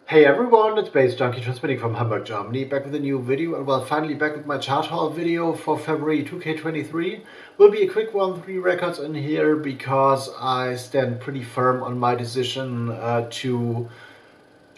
Hey everyone, it's baze.djunkiii transmitting from Hamburg, Germany, back with a new video, and well, finally back with my chart haul video for February 2K23. Will be a quick one, 3 records in here, because I stand pretty firm on my decision to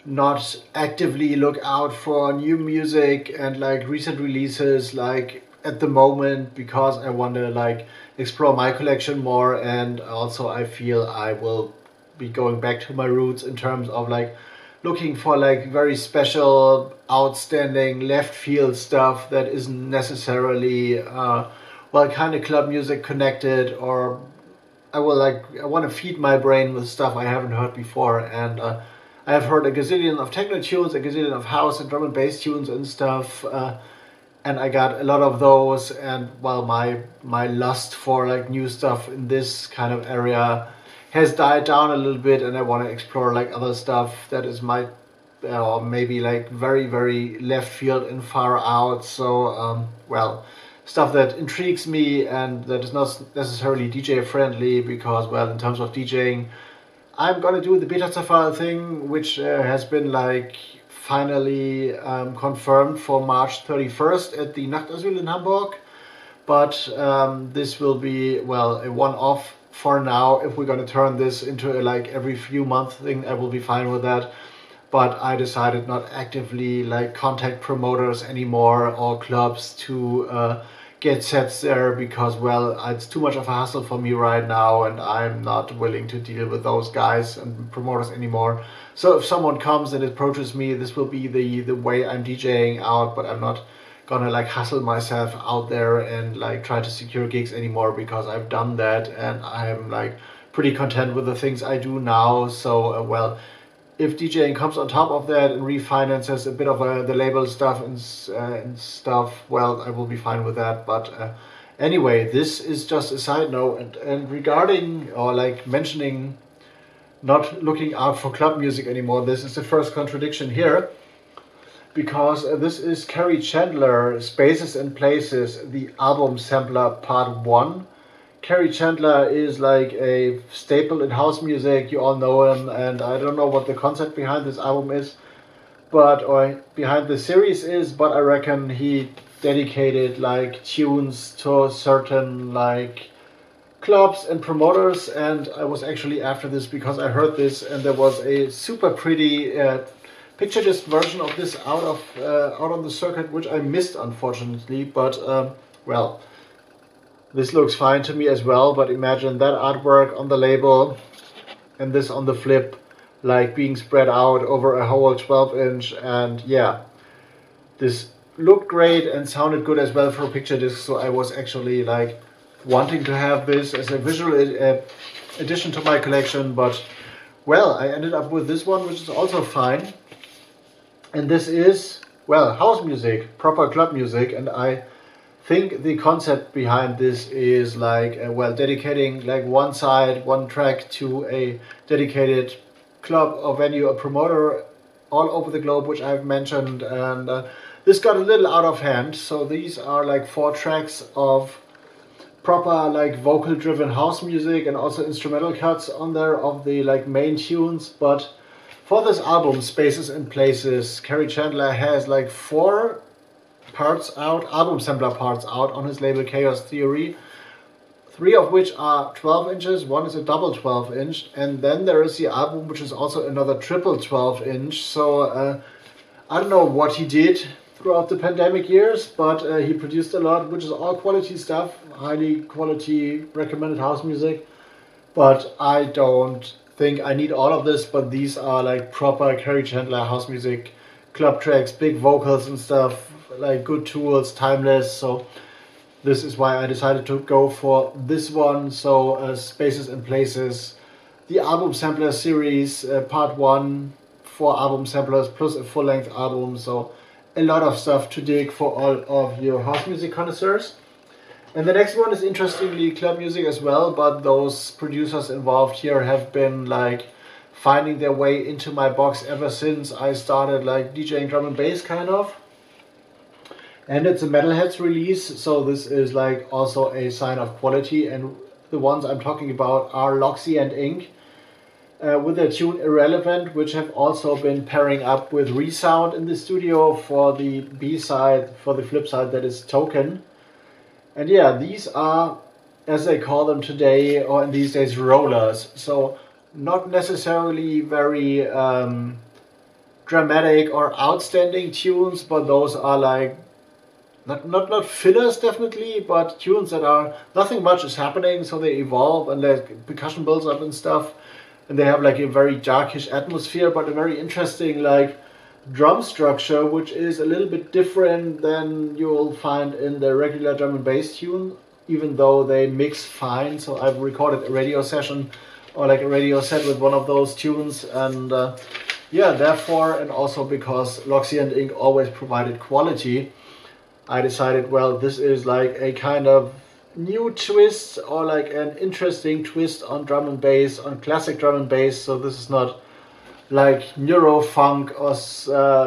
not actively look out for new music and like recent releases like at the moment, because I want to like explore my collection more, and also I feel I will be going back to my roots in terms of like looking for like very special, outstanding left field stuff that isn't necessarily kind of club music connected, or I want to feed my brain with stuff I haven't heard before. And I have heard a gazillion of techno tunes, a gazillion of house and drum and bass tunes and stuff, and I got a lot of those. And well, my lust for like new stuff in this kind of area has died down a little bit, and I want to explore like other stuff that is maybe like very, very left field and far out. So stuff that intrigues me and that is not necessarily DJ friendly, because well, in terms of DJing, I'm gonna do the BETA-ZERFALL thing, which has been like finally confirmed for March 31st at the Nachtasyl in Hamburg. But this will be, well, a one-off for now. If we're going to turn this into a like every few month thing, I will be fine with that. But I decided not actively like contact promoters anymore or clubs to get sets there, because well, it's too much of a hassle for me right now, and I'm not willing to deal with those guys and promoters anymore. So if someone comes and approaches me, this will be the way I'm DJing out, but I'm not gonna like hustle myself out there and like try to secure gigs anymore, because I've done that and I'm like pretty content with the things I do now. So well, if DJing comes on top of that and refinances a bit of the label stuff and stuff, well, I will be fine with that. But anyway, this is just a side note, and regarding or like mentioning not looking out for club music anymore, this is the first contradiction here, because this is Kerry Chandler, Spaces and Places, the album sampler part 1. Kerry Chandler is like a staple in house music, you all know him, and I don't know what the concept behind this album is, or behind the series is, but I reckon he dedicated like tunes to certain like clubs and promoters. And I was actually after this because I heard this, and there was a super pretty picture disc version of this out on the circuit, which I missed unfortunately. But well, this looks fine to me as well. But imagine that artwork on the label and this on the flip, like being spread out over a whole 12-inch, and yeah, this looked great and sounded good as well for a picture disc. So I was actually like wanting to have this as a visual addition to my collection, but well, I ended up with this one, which is also fine. And this is, well, house music, proper club music. And I think the concept behind this is like, dedicating like one side, one track to a dedicated club or venue or promoter all over the globe, which I've mentioned. And this got a little out of hand. So these are like 4 tracks of proper like vocal driven house music, and also instrumental cuts on there of the like main tunes. But for this album, Spaces and Places, Kerry Chandler has like 4 parts out, album sampler parts out on his label Chaos Theory, 3 of which are 12 inches, 1 is a double 12 inch, and then there is the album, which is also another triple 12 inch. So I don't know what he did throughout the pandemic years, but he produced a lot, which is all quality stuff, highly quality recommended house music. But I don't think I need all of this, but these are like proper Kerry Chandler house music, club tracks, big vocals and stuff, like good tools, timeless. So this is why I decided to go for this one. So Spaces and Places, the album sampler series, part 1, 4 album samplers plus a full-length album. So a lot of stuff to dig for all of your house music connoisseurs. And the next one is interestingly club music as well, but those producers involved here have been like finding their way into my box ever since I started like DJing drum and bass kind of. And it's a Metalheadz release, so this is like also a sign of quality, and the ones I'm talking about are Loxy and Ink. with their tune Irrelevant, which have also been pairing up with Resound in the studio for the B-side, for the flip side, that is Token. And yeah, these are, as they call them today, or in these days, rollers. So not necessarily very dramatic or outstanding tunes, but those are like not fillers definitely, but tunes that are nothing much is happening, so they evolve and like percussion builds up and stuff, and they have like a very darkish atmosphere, but a very interesting like drum structure, which is a little bit different than you'll find in the regular drum and bass tune, even though they mix fine. So I've recorded a radio session or like a radio set with one of those tunes, and yeah, therefore, and also because Loxy and Ink always provided quality, I decided, well, this is like a kind of new twist, or like an interesting twist on drum and bass, on classic drum and bass. So this is not like neurofunk or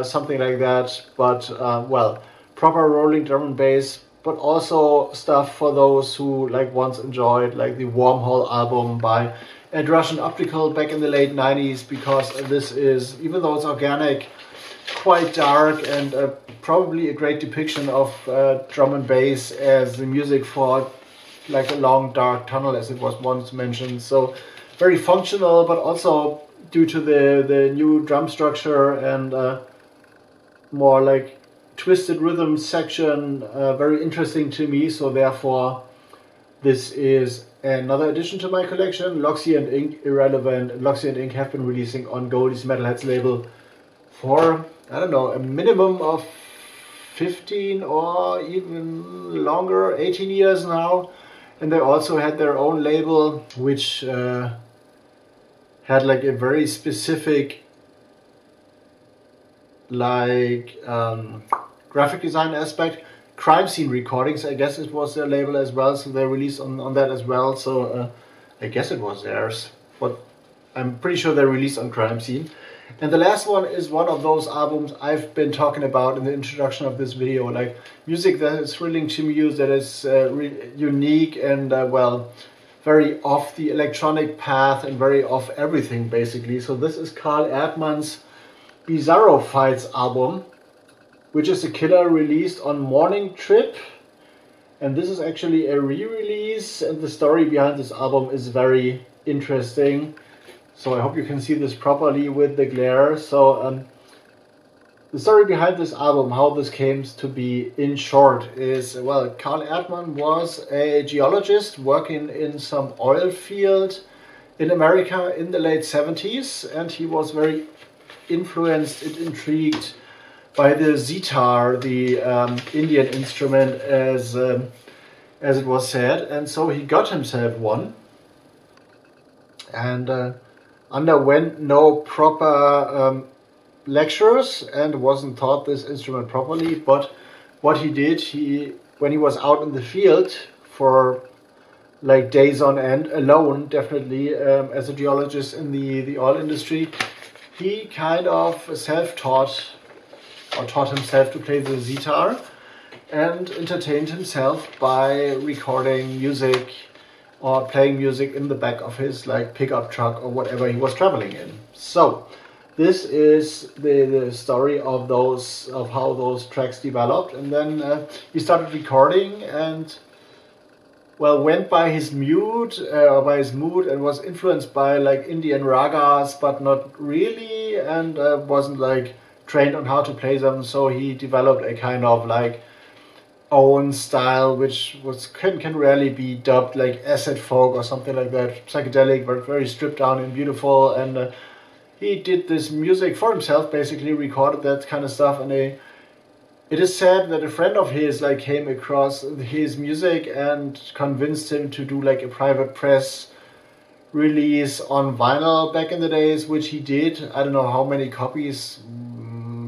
something like that, but well, proper rolling drum and bass, but also stuff for those who like once enjoyed like the Wormhole album by Ed Russian Optical back in the late 90s, because this is, even though it's organic, quite dark, and probably a great depiction of drum and bass as the music for like a long dark tunnel, as it was once mentioned. So very functional, but also due to the new drum structure and more like twisted rhythm section, very interesting to me. So therefore this is another addition to my collection. Loxy and Ink Irrelevant. And Loxy and Ink have been releasing on Goldie's Metalheadz label for, I don't know, a minimum of 15 or even longer, 18 years now. And they also had their own label, which had like a very specific like graphic design aspect. Crime Scene Recordings, I guess it was their label as well, so they released on that as well. So I guess it was theirs, but I'm pretty sure they released on Crime Scene. And the last one is one of those albums I've been talking about in the introduction of this video, like music that is thrilling to me, that is unique and well, very off the electronic path and very off everything basically. So this is Carl Erdmann's Bizarro Fights album, which is a killer released on Morning Trip. And this is actually a re-release, and the story behind this album is very interesting. So I hope you can see this properly with the glare. So the story behind this album, how this came to be in short, is, well, Carl Erdmann was a geologist working in some oil field in America in the late 70s, and he was very influenced and intrigued by the sitar, the Indian instrument, as it was said, and so he got himself one, and underwent no proper lectures and wasn't taught this instrument properly. But what he did, when he was out in the field for like days on end, alone, definitely as a geologist in the oil industry, he kind of self-taught, or taught himself to play the sitar, and entertained himself by recording music or playing music in the back of his like pickup truck or whatever he was traveling in. So this is the story of how those tracks developed, and then he started recording and, well, went by his mood, and was influenced by like Indian ragas, but not really, and wasn't like trained on how to play them. So he developed a kind of like own style, which can rarely be dubbed like acid folk or something like that, psychedelic, but very stripped down and beautiful. And he did this music for himself, basically recorded that kind of stuff. And it is said that a friend of his like came across his music and convinced him to do like a private press release on vinyl back in the days, which he did. I don't know how many copies,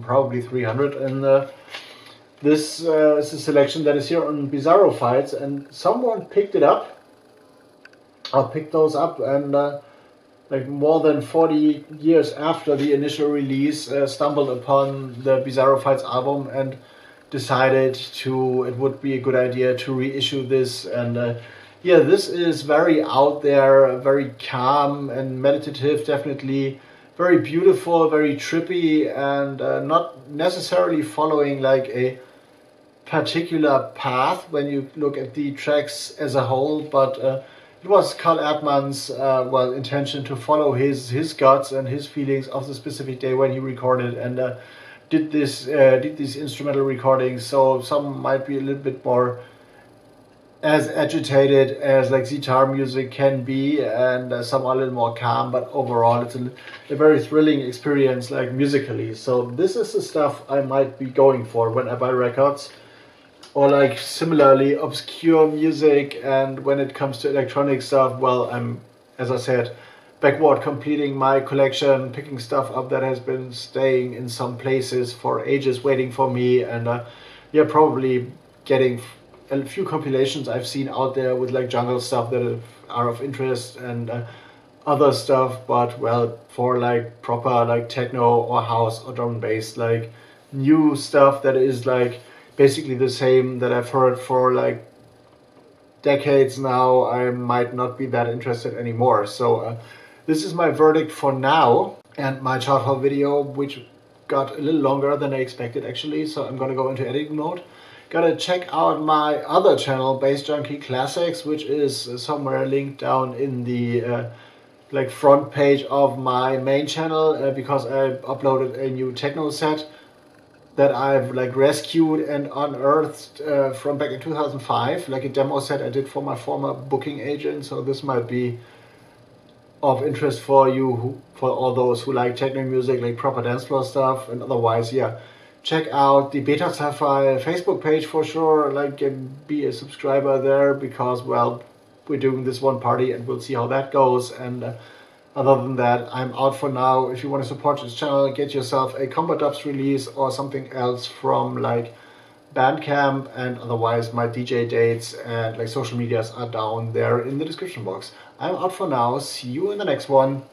probably 300, and this is a selection that is here on Bizarro Fights, and someone picked it up, or picked those up, and like more than 40 years after the initial release, stumbled upon the Bizarro Fights album and decided it would be a good idea to reissue this. And yeah, this is very out there, very calm and meditative, definitely very beautiful, very trippy, and not necessarily following like a particular path when you look at the tracks as a whole, but it was Carl Erdmann's intention to follow his guts and his feelings of the specific day when he recorded and did these instrumental recordings. So some might be a little bit more as agitated as like guitar music can be, and some are a little more calm, but overall it's a very thrilling experience, like musically. So this is the stuff I might be going for when I buy records, or like similarly obscure music. And when it comes to electronic stuff, well, I'm, as I said, backward completing my collection, picking stuff up that has been staying in some places for ages waiting for me, and yeah, probably getting a few compilations I've seen out there with like jungle stuff that are of interest, and other stuff. But well, for like proper like techno or house or drum and bass, like new stuff that is like basically the same that I've heard for like decades now, I might not be that interested anymore. So this is my verdict for now, and my chart hall video, which got a little longer than I expected actually, so I'm gonna go into editing mode. Gotta check out my other channel, BAZE.DJUNKIii Classics, which is somewhere linked down in the like front page of my main channel, because I uploaded a new techno set that I've like rescued and unearthed from back in 2005, like a demo set I did for my former booking agent. So this might be of interest for you, for all those who like techno music, like proper dance floor stuff. And otherwise, yeah, check out the BETA-ZERFALL Facebook page for sure, like be a subscriber there, because well, we're doing this one party and we'll see how that goes. And other than that, I'm out for now. If you want to support this channel, get yourself a Combat Dubs release or something else from like BANDCAMP, and otherwise my DJ dates and like social medias are down there in the description box. I'm out for now. See you in the next one.